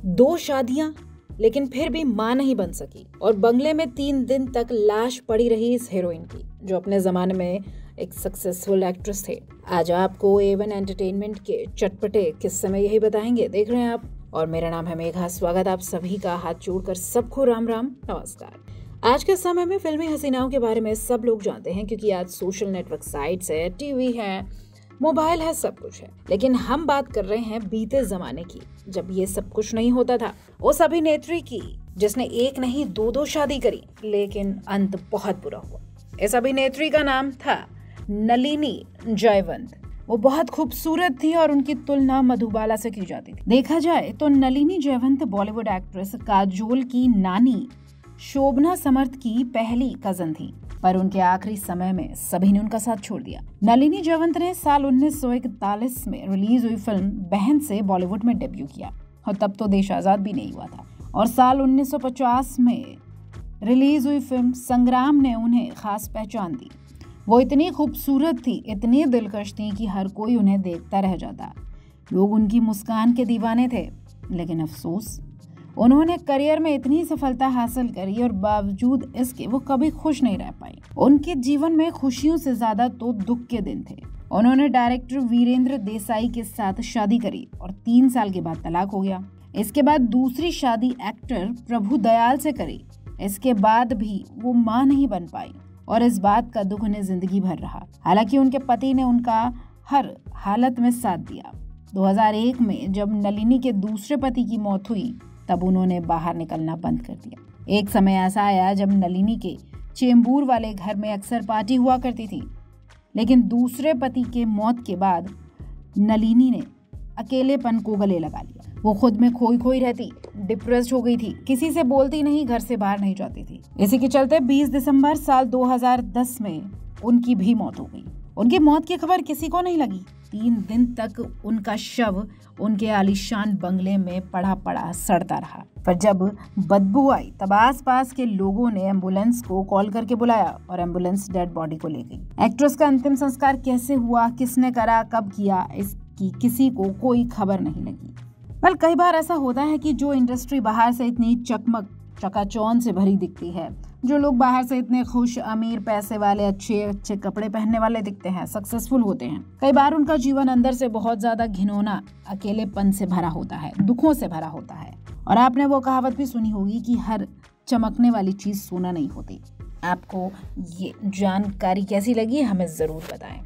2 शादियां, लेकिन फिर भी मां नहीं बन सकी और बंगले में 3 दिन तक लाश पड़ी रही इस हीरोइन की, जो अपने जमाने में एक सक्सेसफुल एक्ट्रेस थे। आज आपको A1 एंटरटेनमेंट के चटपटे किस्से में यही बताएंगे। देख रहे हैं आप, और मेरा नाम है मेघा। स्वागत आप सभी का हाथ जोड़कर सबको राम राम नमस्कार। आज के समय में फिल्मी हसीनाओं के बारे में सब लोग जानते हैं, क्योंकि आज सोशल नेटवर्क साइट्स है, टीवी है, मोबाइल है, सब कुछ है। लेकिन हम बात कर रहे हैं बीते जमाने की, जब ये सब कुछ नहीं होता था। उस अभिनेत्री की जिसने एक नहीं 2 शादी करी, लेकिन अंत बहुत बुरा हुआ। इस अभिनेत्री का नाम था नलिनी जयवंत। वो बहुत खूबसूरत थी और उनकी तुलना मधुबाला से की जाती थी। देखा जाए तो नलिनी जयवंत बॉलीवुड एक्ट्रेस काजोल की नानी शोभना समर्थ की पहली कजन थी, पर उनके आखिरी समय में सभी ने उनका साथ छोड़ दिया। नलिनी जयवंत ने साल 1941 में रिलीज हुई फिल्म बहन से बॉलीवुड में डेब्यू किया, और तब तो देश आजाद भी नहीं हुआ था। और साल 1950 में रिलीज हुई फिल्म संग्राम ने उन्हें खास पहचान दी। वो इतनी खूबसूरत थी, इतनी दिलकश थी कि हर कोई उन्हें देखता रह जाता। लोग उनकी मुस्कान के दीवाने थे। लेकिन अफसोस, उन्होंने करियर में इतनी सफलता हासिल करी और बावजूद इसके वो कभी खुश नहीं रह पाई। उनके जीवन में खुशियों से ज्यादा तो दुख के दिन थे। उन्होंने डायरेक्टर वीरेंद्र देसाई के साथ शादी करी और 3 साल के बाद तलाक हो गया। इसके बाद दूसरी शादी एक्टर प्रभु दयाल से करी। इसके बाद भी वो मां नहीं बन पाई और इस बात का दुख उन्हें जिंदगी भर रहा। हालांकि उनके पति ने उनका हर हालत में साथ दिया। 2001 में जब नलिनी के दूसरे पति की मौत हुई, तब उन्होंने बाहर निकलना बंद कर दिया। एक समय ऐसा आया जब नलिनी के चेंबूर वाले घर में अक्सर पार्टी हुआ करती थी, लेकिन दूसरे पति के मौत के बाद नलिनी ने अकेलेपन को गले लगा लिया। वो खुद में खोई रहती, डिप्रेस्ड हो गई थी, किसी से बोलती नहीं, घर से बाहर नहीं जाती थी। इसी के चलते 20 दिसंबर साल 2010 में उनकी भी मौत हो गई। उनकी मौत की खबर किसी को नहीं लगी। 3 दिन तक उनका शव उनके आलीशान बंगले में पड़ा सड़ता रहा। पर जब बदबू आई, तब आसपास के लोगों ने एम्बुलेंस को कॉल करके बुलाया और एम्बुलेंस डेड बॉडी को ले गई। एक्ट्रेस का अंतिम संस्कार कैसे हुआ, किसने करा, कब किया, इसकी किसी को कोई खबर नहीं लगी। कई बार ऐसा होता है कि जो इंडस्ट्री बाहर से इतनी चकमक चकाचौंध से भरी दिखती है, जो लोग बाहर से इतने खुश, अमीर, पैसे वाले, अच्छे कपड़े पहनने वाले दिखते हैं, सक्सेसफुल होते हैं, कई बार उनका जीवन अंदर से बहुत ज्यादा घिनौना, अकेलेपन से भरा होता है, दुखों से भरा होता है। और आपने वो कहावत भी सुनी होगी कि हर चमकने वाली चीज सोना नहीं होती। आपको ये जानकारी कैसी लगी, हमें जरूर बताएं।